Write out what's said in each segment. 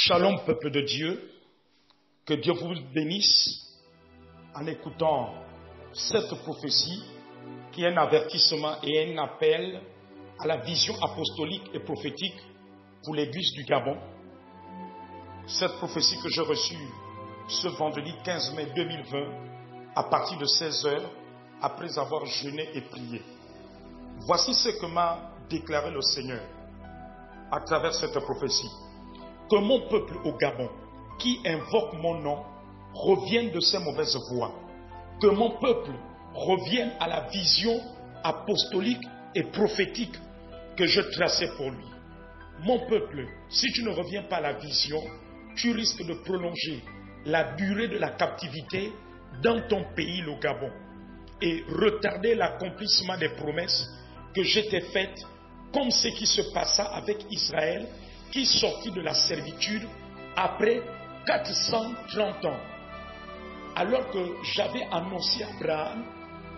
Shalom, peuple de Dieu. Que Dieu vous bénisse en écoutant cette prophétie qui est un avertissement et un appel à la vision apostolique et prophétique pour l'église du Gabon. Cette prophétie que j'ai reçue ce vendredi 15 mai 2020 à partir de 16h après avoir jeûné et prié. Voici ce que m'a déclaré le Seigneur à travers cette prophétie. Que mon peuple au Gabon, qui invoque mon nom, revienne de ses mauvaises voies. Que mon peuple revienne à la vision apostolique et prophétique que je traçais pour lui. Mon peuple, si tu ne reviens pas à la vision, tu risques de prolonger la durée de la captivité dans ton pays, le Gabon, et retarder l'accomplissement des promesses que je t'ai faites, comme ce qui se passa avec Israël, qui sortit de la servitude après 430 ans. Alors que j'avais annoncé à Abraham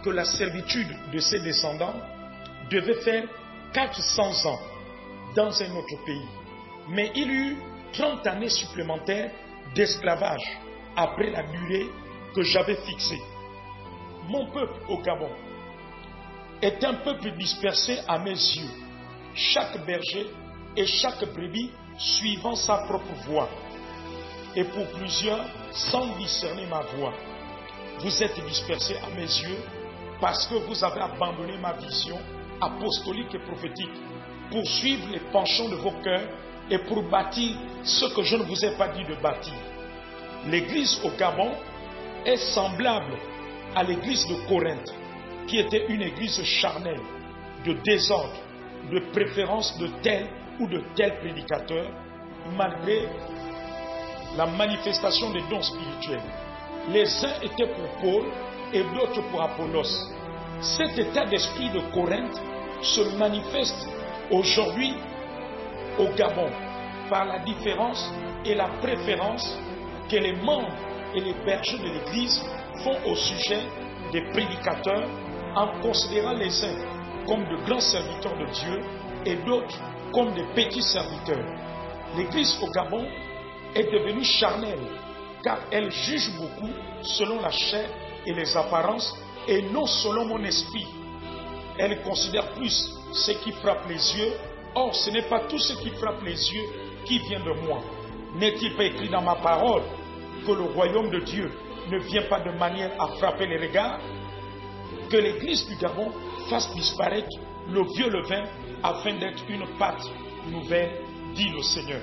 que la servitude de ses descendants devait faire 400 ans dans un autre pays. Mais il y eut 30 années supplémentaires d'esclavage après la durée que j'avais fixée. Mon peuple au Gabon est un peuple dispersé à mes yeux, chaque berger et chaque brebis suivant sa propre voie. Et pour plusieurs, sans discerner ma voix. Vous êtes dispersés à mes yeux parce que vous avez abandonné ma vision apostolique et prophétique pour suivre les penchants de vos cœurs et pour bâtir ce que je ne vous ai pas dit de bâtir. L'église au Gabon est semblable à l'église de Corinthe, qui était une église charnelle, de désordre, de préférence de tel ou de tel prédicateur, malgré la manifestation des dons spirituels. Les uns étaient pour Paul et d'autres pour Apollos. Cet état d'esprit de Corinthe se manifeste aujourd'hui au Gabon par la différence et la préférence que les membres et les bergers de l'Église font au sujet des prédicateurs en considérant les uns comme de grands serviteurs de Dieu et d'autres comme des petits serviteurs. L'Église au Gabon est devenue charnelle car elle juge beaucoup selon la chair et les apparences et non selon mon esprit. Elle considère plus ce qui frappe les yeux. Or, ce n'est pas tout ce qui frappe les yeux qui vient de moi. N'est-il pas écrit dans ma parole que le royaume de Dieu ne vient pas de manière à frapper les regards? Que l'Église du Gabon fasse disparaître le vieux levain afin d'être une pâte nouvelle, dit le Seigneur.